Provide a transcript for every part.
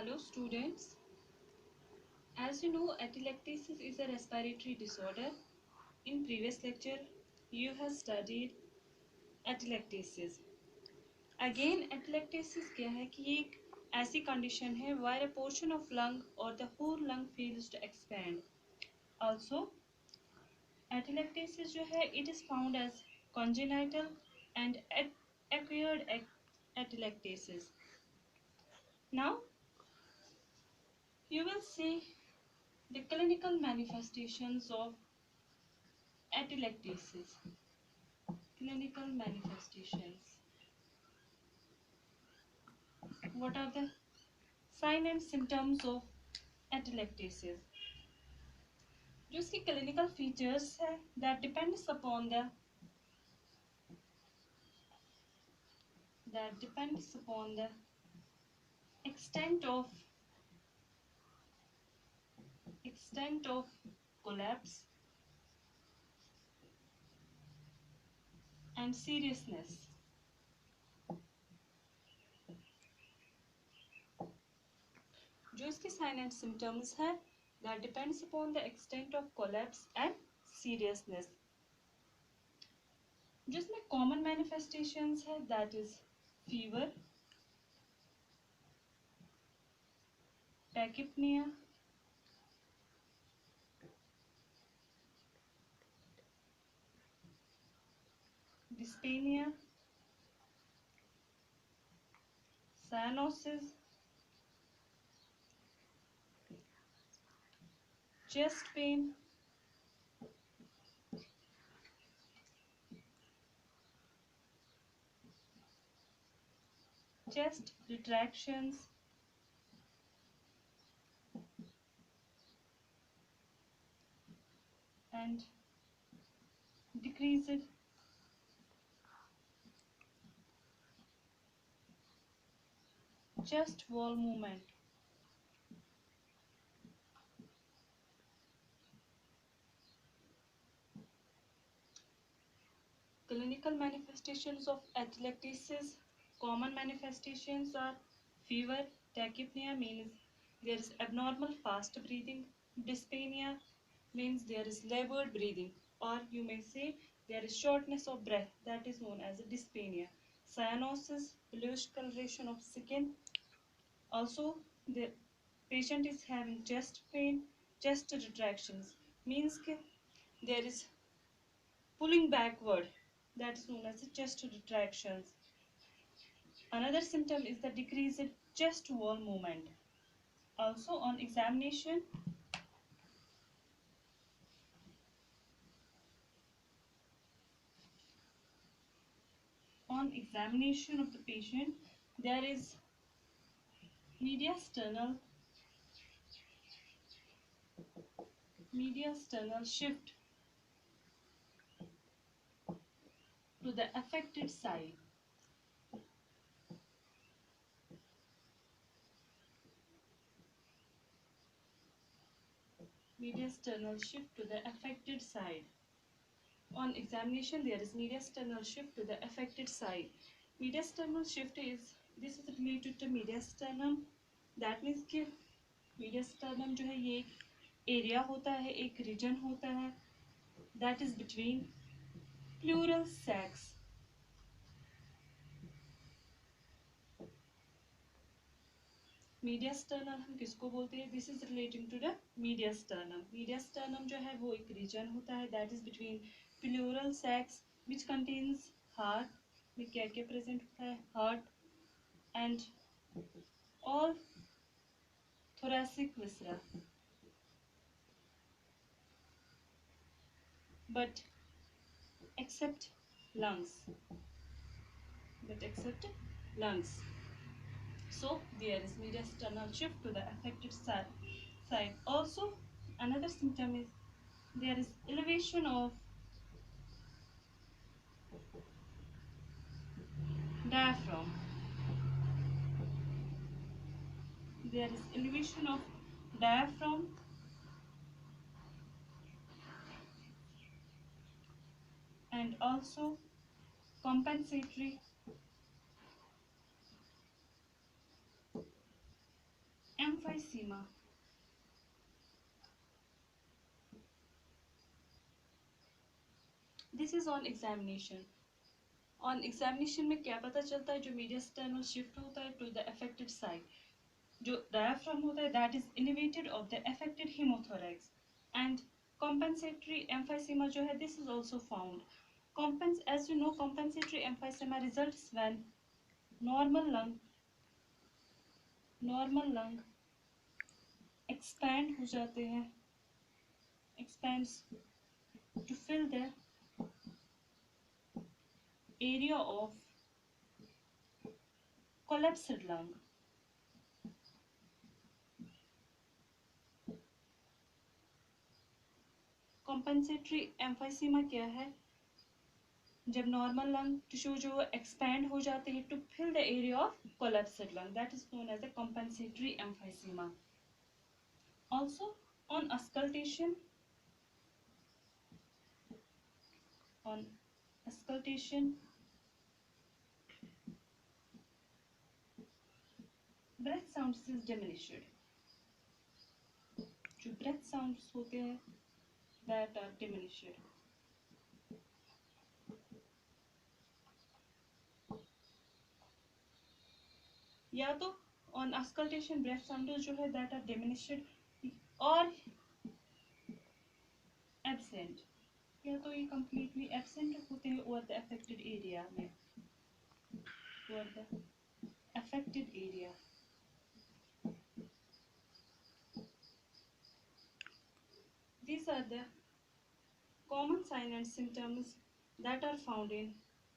Hello students. As you know, atelectasis is a respiratory disorder. In previous lecture, you have studied atelectasis. Again, atelectasis क्या है कि ये एक ऐसी condition है where a portion of lung or the whole lung fails to expand. Also, atelectasis जो है it is found as congenital and acquired atelectasis. Now, you will see the clinical manifestations of atelectasis. Clinical manifestations. What are the sign and symptoms of atelectasis? जो इसके clinical features है that depends upon the extent of collapse and seriousness. जो इसके sign and symptoms है that depends upon the extent of collapse and seriousness. जो इसमें common manifestations है that is fever, tachypnea, dyspnea, cyanosis, chest pain, chest retractions, and decreased chest wall movement. Clinical manifestations of atelectasis. Common manifestations are fever, tachypnea means there is abnormal fast breathing, dyspnea means there is labored breathing, or you may say there is shortness of breath, that is known as dyspnea. Cyanosis, bluish coloration of skin. Also, the patient is having chest pain, chest retractions means there is pulling backward, that is known as the chest retractions. Another symptom is the decreased chest wall movement. Also on examination, of the patient, there is mediasternal shift to the affected side. Mediasternal shift to the affected side. On examination, there is mediasternal shift to the affected side. Mediasternal shift is, this is related to mediasternum. That means कि mediasternum जो है ये एक area होता है, एक region होता है, that is between pleural sacs. मीडियास्टर्नम हम किसको बोलते हैं? This is relating to the mediastinum. Mediastinum जो है वो एक रीजन होता है that is between pleural sacs which contains heart. में क्या क्या प्रेजेंट होता है? Heart and all thoracic viscera, but except lungs. So there is mediasternal shift to the affected side. Also, another symptom is there is elevation of diaphragm. There is elevation of diaphragm and also compensatory emphysema. This is on examination. On examination में क्या पता चलता है, जो medial sternal shift होता है to the affected side, जो diaphragm होता है that is elevated of the affected hemothorax, and compensatory emphysema जो है this is also found. As you know, compensatory emphysema results when normal lung expand हो जाते हैं, expands to fill the area of collapsed lung. Compensatory emphysema क्या है? जब normal lung tissue जो expand हो जाते हैं to fill the area of collapsed lung, that is known as the compensatory emphysema. Also on auscultation, breath sounds is diminished. जो breath sounds होते हैं that are diminished. या तो on auscultation breath sounds जो है that are diminished और absent, या तो ये completely absent होते हैं over the affected area में, over the affected area. These are the common signs and symptoms that are found in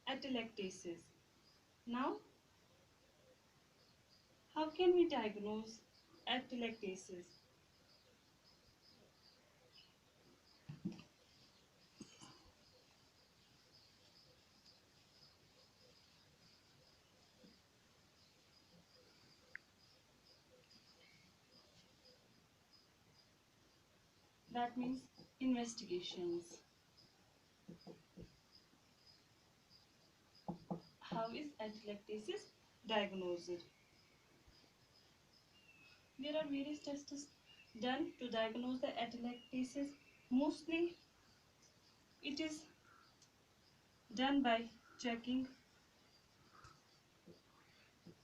atelectasis. Now, how can we diagnose atelectasis? That means investigations. How is atelectasis diagnosed? There are various tests done to diagnose the atelectasis. Mostly, it is done by checking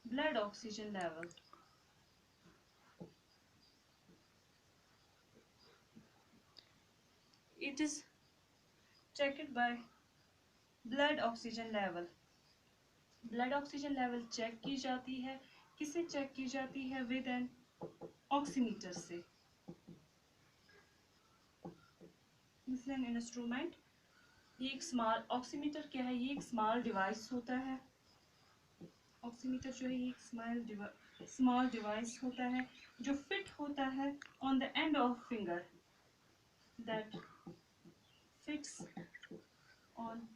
blood oxygen level. It is checked by blood oxygen level. Blood oxygen level check की जाती है, किससे check की जाती है? With an oximeter से. This is an instrument. ये एक small oximeter क्या है? ये एक small device होता है. Oximeter जो है ये एक small device होता है जो fit होता है on the end of finger. That fits on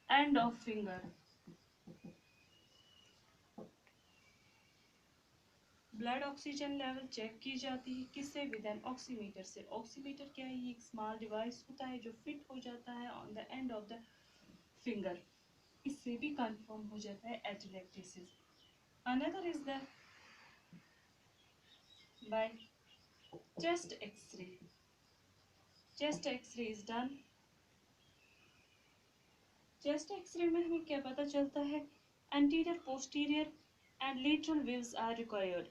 end of finger. Blood oxygen level check की जाती है किससे? विद एन ऑक्सीमीटर से. ऑक्सीमीटर क्या है? ये एक स्मॉल डिवाइस होता है जो फिट हो जाता है on the end of the finger. इससे भी कंफर्म हो जाता है atelectasis. Another is the by chest X ray. Chest X ray is done. Chest X ray में हमें क्या पता चलता है? Anterior, posterior and lateral waves are required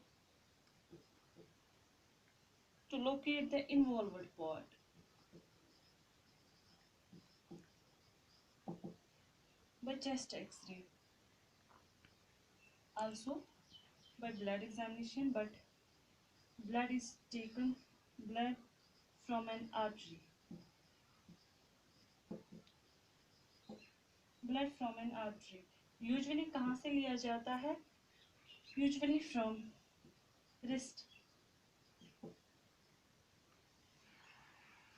to locate the involved part. By chest X-ray, also by blood examination, but blood is taken, blood from an artery. Blood from an artery. Usually कहाँ से लिया जाता है? Usually from wrist.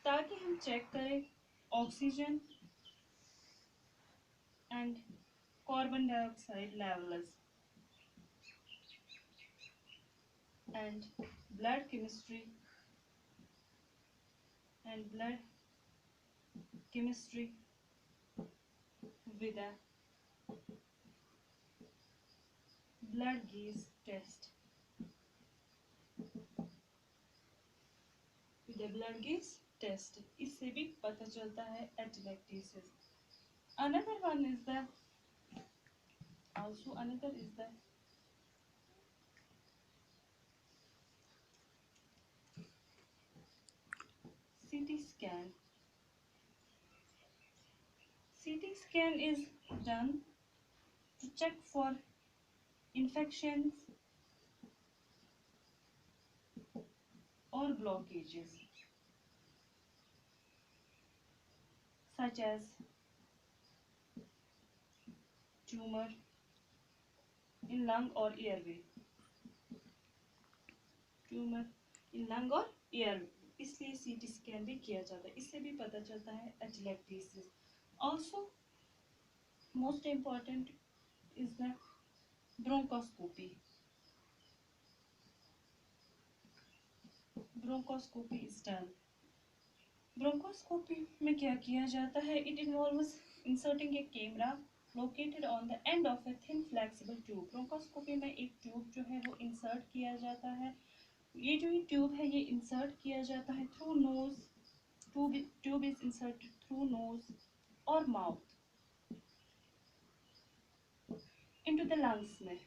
ताकि हम check करें oxygen and carbon dioxide levels and blood chemistry with a blood gaze test. Bunkes test. इससे भी पता चलता है atelectasis. Another one is the CT scan. CT scan is done to check for infections or blockages such as tumor in lung or airway. Tumor in lung or airway. इसलिए CT scan भी किया जाता है. इससे भी पता चलता है atelectasis. Also, most important is the bronchoscopy. Bronchoscopy is done. Bronchoscopy में क्या किया जाता है? It involves inserting a camera located on the end of a thin flexible tube. Bronchoscopy में एक ट्यूब जो है वो इंसर्ट किया जाता है. ये जो ये ट्यूब है ये इंसर्ट किया जाता है through nose. Tube is inserted through nose और माउथ into the lungs में.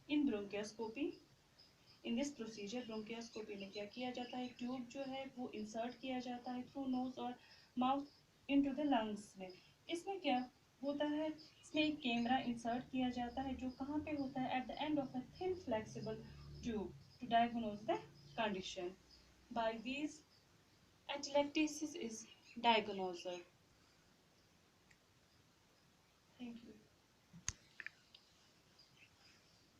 In bronchoscopy, in this procedure bronchoscopy में क्या किया जाता है? ट्यूब जो है वो इंसर्ट किया जाता है थ्रू नोज और माउथ into the lungs में. इसमें क्या होता है? इसमें एक कैमरा इंसर्ट किया जाता है जो कहाँ पे होता है? At the end of a thin flexible tube to diagnose the condition. By these, atelectasis is diagnosed. Thank you.